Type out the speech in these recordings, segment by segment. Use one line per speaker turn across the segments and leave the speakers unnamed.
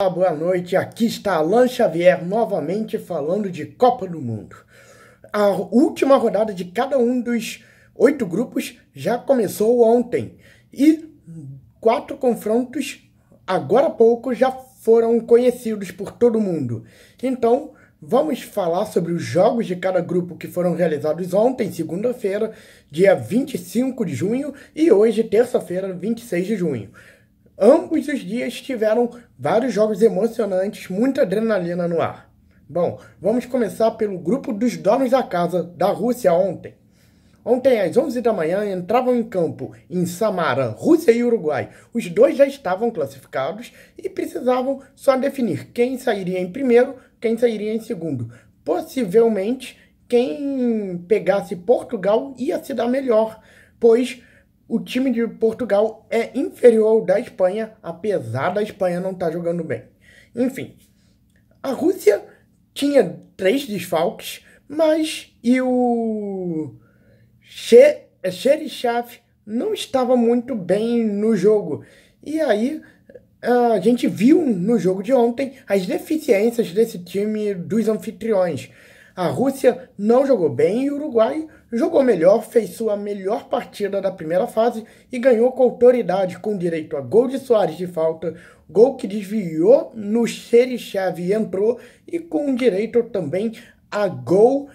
Boa noite, aqui está Alan Xavier novamente falando de Copa do Mundo. A última rodada de cada um dos 8 grupos já começou ontem e 4 confrontos, agora há pouco, já foram conhecidos por todo mundo. Então, vamos falar sobre os jogos de cada grupo que foram realizados ontem, segunda-feira, dia 25 de junho, e hoje, terça-feira, 26 de junho. Ambos os dias tiveram vários jogos emocionantes, muita adrenalina no ar. Bom, vamos começar pelo grupo dos donos da casa da Rússia ontem. Ontem, às 11 da manhã, entravam em campo em Samara, Rússia e Uruguai. Os dois já estavam classificados e precisavam só definir quem sairia em primeiro, quem sairia em segundo. Possivelmente, quem pegasse Portugal ia se dar melhor, pois o time de Portugal é inferior ao da Espanha, apesar da Espanha não estar jogando bem. Enfim, a Rússia tinha 3 desfalques, mas o Cheryshev não estava muito bem no jogo. E aí a gente viu no jogo de ontem as deficiências desse time dos anfitriões. A Rússia não jogou bem e o Uruguai jogou melhor, fez sua melhor partida da primeira fase e ganhou com autoridade, com direito a gol de Soares de falta, gol que desviou no Cheryshev e entrou, e com direito também a gol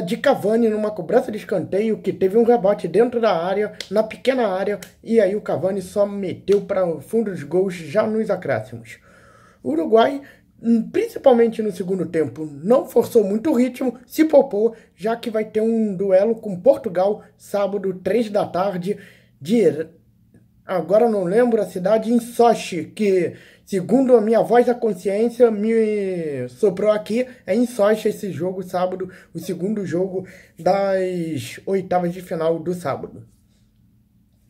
de Cavani numa cobrança de escanteio que teve um rebote dentro da área, na pequena área, e aí o Cavani só meteu para o fundo dos gols já nos acréscimos. O Uruguai, principalmente no segundo tempo, não forçou muito o ritmo, se poupou, já que vai ter um duelo com Portugal, sábado, 3 da tarde, agora não lembro a cidade, em Sochi, que, segundo a minha voz da consciência, me soprou aqui, é em Sochi esse jogo, sábado, o segundo jogo das oitavas de final do sábado.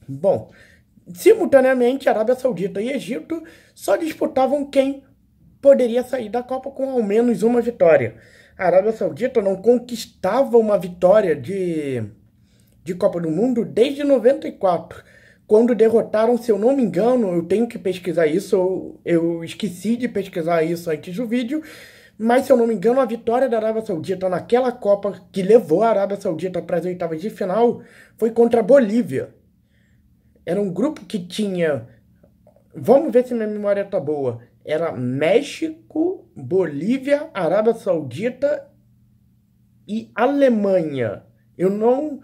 Bom, simultaneamente, Arábia Saudita e Egito só disputavam quem poderia sair da Copa com ao menos uma vitória. A Arábia Saudita não conquistava uma vitória de Copa do Mundo desde 94, quando derrotaram, se eu não me engano, eu tenho que pesquisar isso, eu esqueci de pesquisar isso antes do vídeo, mas se eu não me engano, a vitória da Arábia Saudita naquela Copa que levou a Arábia Saudita para as oitavas de final foi contra a Bolívia. Era um grupo que tinha, vamos ver se minha memória tá boa, era México, Bolívia, Arábia Saudita e Alemanha. Eu não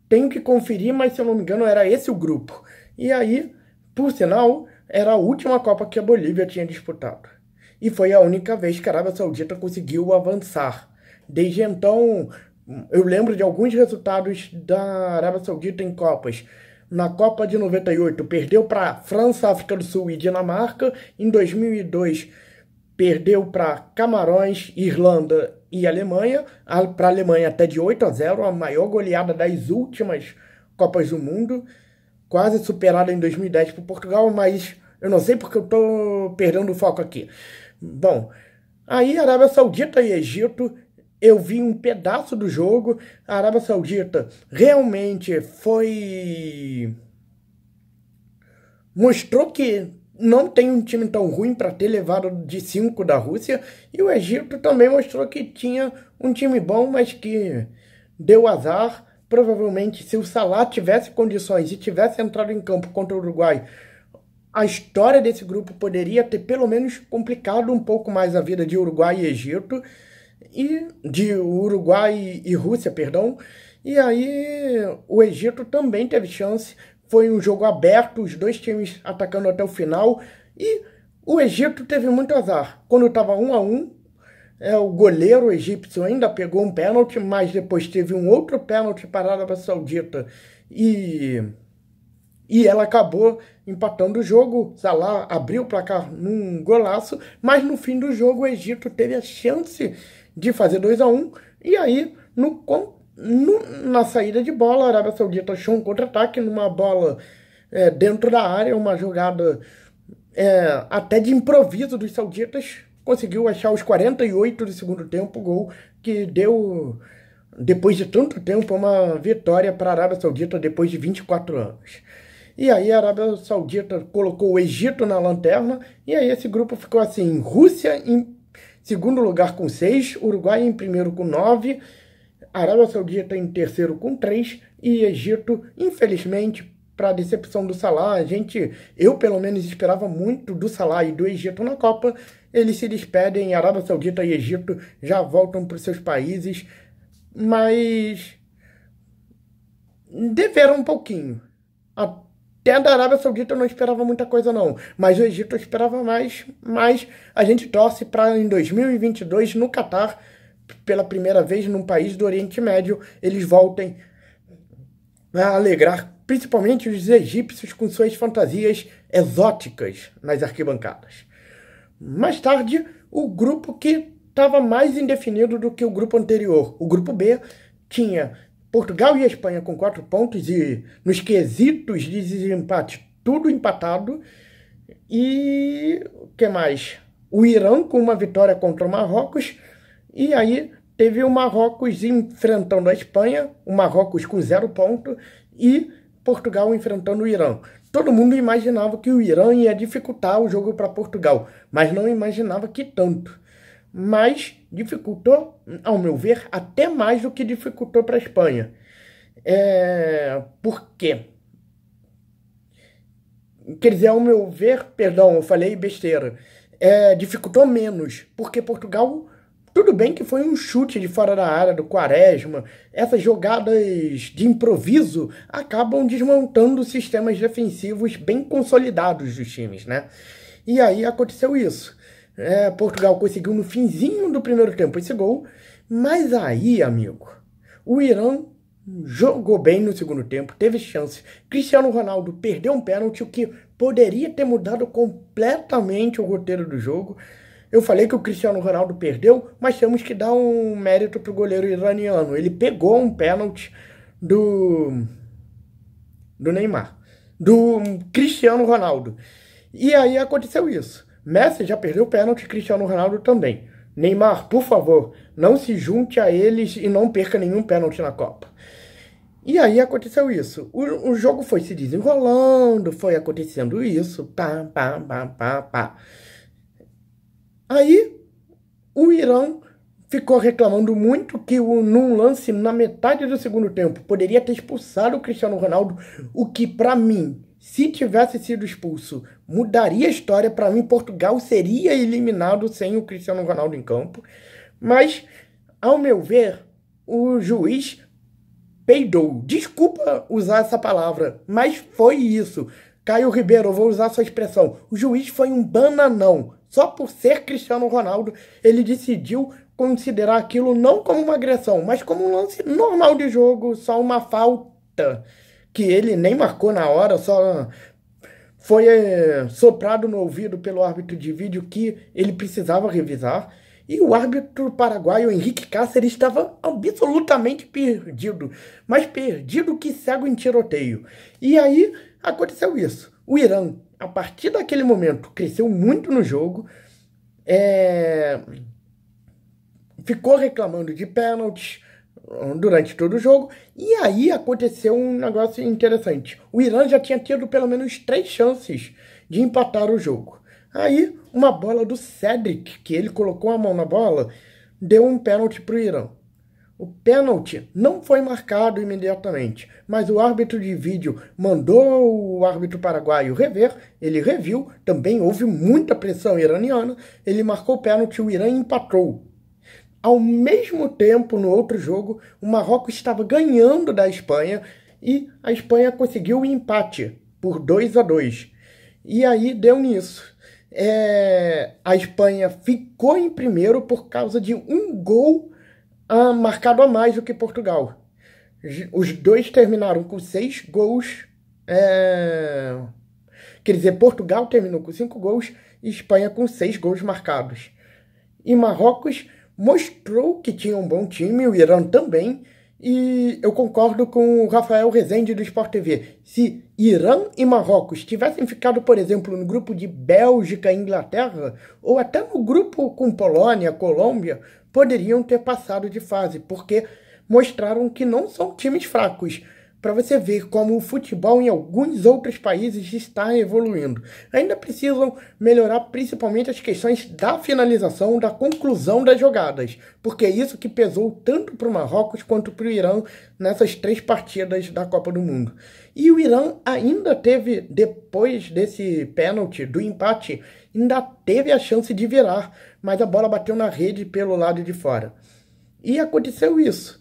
tenho que conferir, mas se eu não me engano era esse o grupo. E aí, por sinal, era a última Copa que a Bolívia tinha disputado. E foi a única vez que a Arábia Saudita conseguiu avançar. Desde então, eu lembro de alguns resultados da Arábia Saudita em Copas. Na Copa de 98, perdeu para França, África do Sul e Dinamarca. Em 2002, perdeu para Camarões, Irlanda e Alemanha. Para a Alemanha até de 8-0, a maior goleada das últimas Copas do Mundo. Quase superada em 2010 por Portugal, mas eu não sei porque eu estou perdendo o foco aqui. Bom, aí Arábia Saudita e Egito, eu vi um pedaço do jogo. A Arábia Saudita realmente mostrou que não tem um time tão ruim para ter levado de 5 da Rússia. E o Egito também mostrou que tinha um time bom, mas que deu azar. Provavelmente, se o Salah tivesse condições e tivesse entrado em campo contra o Uruguai, a história desse grupo poderia ter pelo menos complicado um pouco mais a vida de Uruguai e Egito. E de Uruguai e Rússia, perdão. E aí o Egito também teve chance. Foi um jogo aberto, os dois times atacando até o final. E o Egito teve muito azar. Quando estava 1-1, o goleiro egípcio ainda pegou um pênalti, mas depois teve um outro pênalti para a Arábia Saudita. E ela acabou empatando o jogo. Salah abriu o placar num golaço, mas no fim do jogo o Egito teve a chance de fazer 2-1, e aí na saída de bola a Arábia Saudita achou um contra-ataque numa bola dentro da área, uma jogada até de improviso dos sauditas, conseguiu achar os 48 do segundo tempo, gol que deu, depois de tanto tempo, uma vitória para a Arábia Saudita depois de 24 anos. E aí a Arábia Saudita colocou o Egito na lanterna, e aí esse grupo ficou assim, Rússia em segundo lugar com 6, Uruguai em primeiro com 9, Arábia Saudita em terceiro com 3 e Egito, infelizmente, para a decepção do Salah, eu pelo menos esperava muito do Salah e do Egito na Copa, eles se despedem, Arábia Saudita e Egito já voltam para os seus países, mas deveram um pouquinho. Até da Arábia Saudita eu não esperava muita coisa não, mas o Egito eu esperava mais, mas a gente torce para em 2022 no Catar, pela primeira vez num país do Oriente Médio, eles voltem a alegrar principalmente os egípcios com suas fantasias exóticas nas arquibancadas. Mais tarde, o grupo que estava mais indefinido do que o grupo anterior, o grupo B, tinha Portugal e a Espanha com 4 pontos e nos quesitos de desempate tudo empatado. E o que mais? O Irã com uma vitória contra o Marrocos. E aí teve o Marrocos enfrentando a Espanha, o Marrocos com 0 ponto e Portugal enfrentando o Irã. Todo mundo imaginava que o Irã ia dificultar o jogo para Portugal, mas não imaginava que tanto. Mas dificultou, ao meu ver, até mais do que dificultou para a Espanha. Por quê? Quer dizer, ao meu ver, perdão, eu falei besteira, dificultou menos, porque Portugal, tudo bem que foi um chute de fora da área do Quaresma, essas jogadas de improviso acabam desmontando sistemas defensivos bem consolidados dos times, né? E aí aconteceu isso. Portugal conseguiu no finzinho do primeiro tempo esse gol, mas aí, amigo, o Irã jogou bem no segundo tempo, teve chance. Cristiano Ronaldo perdeu um pênalti, o que poderia ter mudado completamente o roteiro do jogo. Eu falei que o Cristiano Ronaldo perdeu, mas temos que dar um mérito pro goleiro iraniano. Ele pegou um pênalti do Neymar, do Cristiano Ronaldo. E aí aconteceu isso. Messi já perdeu o pênalti, Cristiano Ronaldo também. Neymar, por favor, não se junte a eles e não perca nenhum pênalti na Copa. E aí aconteceu isso. O jogo foi se desenrolando, foi acontecendo isso. Pá, pá, pá, pá, pá. Aí o Irã ficou reclamando muito que num lance na metade do segundo tempo poderia ter expulsado o Cristiano Ronaldo, o que para mim, se tivesse sido expulso, mudaria a história. Para mim, Portugal seria eliminado sem o Cristiano Ronaldo em campo. Mas, ao meu ver, o juiz peidou. Desculpa usar essa palavra, mas foi isso. Caio Ribeiro, eu vou usar a sua expressão. O juiz foi um bananão. Só por ser Cristiano Ronaldo, ele decidiu considerar aquilo não como uma agressão, mas como um lance normal de jogo, só uma falta que ele nem marcou na hora, só foi soprado no ouvido pelo árbitro de vídeo que ele precisava revisar. E o árbitro paraguaio Henrique Cáceres estava absolutamente perdido, mais perdido que cego em tiroteio. E aí aconteceu isso. O Irã, a partir daquele momento, cresceu muito no jogo, ficou reclamando de pênaltis durante todo o jogo, e aí aconteceu um negócio interessante. O Irã já tinha tido pelo menos 3 chances de empatar o jogo. Aí, uma bola do Cedric, que ele colocou a mão na bola, deu um pênalti para o Irã. O pênalti não foi marcado imediatamente, mas o árbitro de vídeo mandou o árbitro paraguaio rever, ele reviu, também houve muita pressão iraniana, ele marcou o pênalti e o Irã empatou. Ao mesmo tempo, no outro jogo, o Marrocos estava ganhando da Espanha e a Espanha conseguiu o empate por 2-2. E aí deu nisso. A Espanha ficou em primeiro por causa de um gol marcado a mais do que Portugal. Os dois terminaram com 6 gols. Quer dizer, Portugal terminou com 5 gols e Espanha com 6 gols marcados. E Marrocos mostrou que tinha um bom time, o Irã também. E eu concordo com o Rafael Rezende do Sport TV. Se Irã e Marrocos tivessem ficado, por exemplo, no grupo de Bélgica e Inglaterra, ou até no grupo com Polônia, Colômbia, poderiam ter passado de fase, porque mostraram que não são times fracos, para você ver como o futebol em alguns outros países está evoluindo. Ainda precisam melhorar principalmente as questões da finalização, da conclusão das jogadas, porque é isso que pesou tanto para o Marrocos quanto para o Irã nessas 3 partidas da Copa do Mundo. E o Irã ainda teve, depois desse pênalti, do empate, ainda teve a chance de virar, mas a bola bateu na rede pelo lado de fora. E aconteceu isso.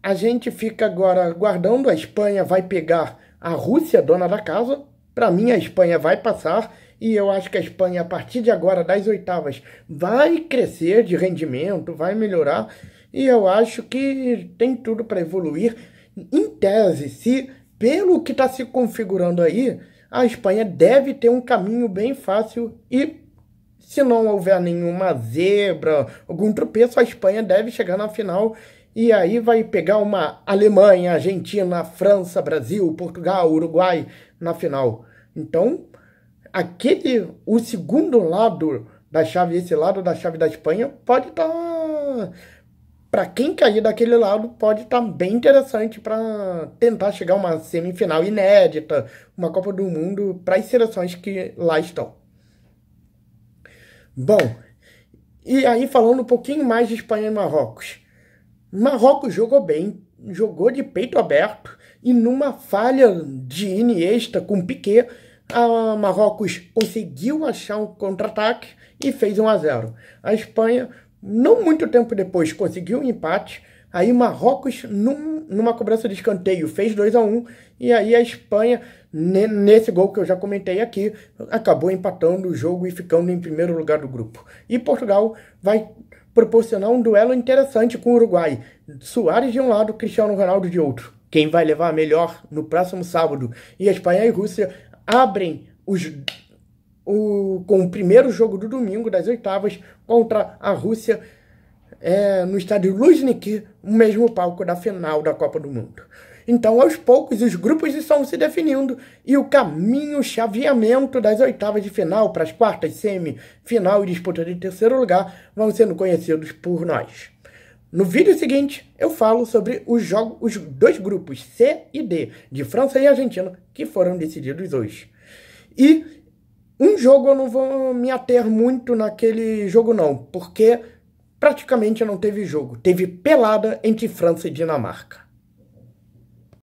A gente fica agora aguardando, a Espanha vai pegar a Rússia, dona da casa. Para mim, a Espanha vai passar e eu acho que a Espanha, a partir de agora, das oitavas, vai crescer de rendimento, vai melhorar e eu acho que tem tudo para evoluir. Em tese, se pelo que está se configurando aí, a Espanha deve ter um caminho bem fácil e, se não houver nenhuma zebra, algum tropeço, a Espanha deve chegar na final. E aí vai pegar uma Alemanha, Argentina, França, Brasil, Portugal, Uruguai na final. Então, o segundo lado da chave, esse lado da chave da Espanha, pode estar... Para quem cair daquele lado, pode estar bem interessante para tentar chegar a uma semifinal inédita, uma Copa do Mundo para as seleções que lá estão. Bom, e aí falando um pouquinho mais de Espanha e Marrocos. Marrocos jogou bem, jogou de peito aberto e numa falha de Iniesta com Piqué, a Marrocos conseguiu achar um contra-ataque e fez 1-0. A Espanha, não muito tempo depois, conseguiu um empate, aí Marrocos, numa cobrança de escanteio, fez 2-1 e aí a Espanha, nesse gol que eu já comentei aqui, acabou empatando o jogo e ficando em primeiro lugar do grupo. E Portugal vai proporcionar um duelo interessante com o Uruguai. Suárez de um lado, Cristiano Ronaldo de outro. Quem vai levar a melhor no próximo sábado? E a Espanha e a Rússia abrem com o primeiro jogo do domingo das oitavas contra a Rússia no estádio Luzhniki, o mesmo palco da final da Copa do Mundo. Então, aos poucos, os grupos estão se definindo e o caminho, o chaveamento das oitavas de final para as quartas, semifinal e disputa de terceiro lugar vão sendo conhecidos por nós. No vídeo seguinte, eu falo sobre os 2 grupos, C e D, de França e Argentina, que foram decididos hoje. E um jogo eu não vou me ater muito naquele jogo não, porque praticamente não teve jogo. Teve pelada entre França e Dinamarca.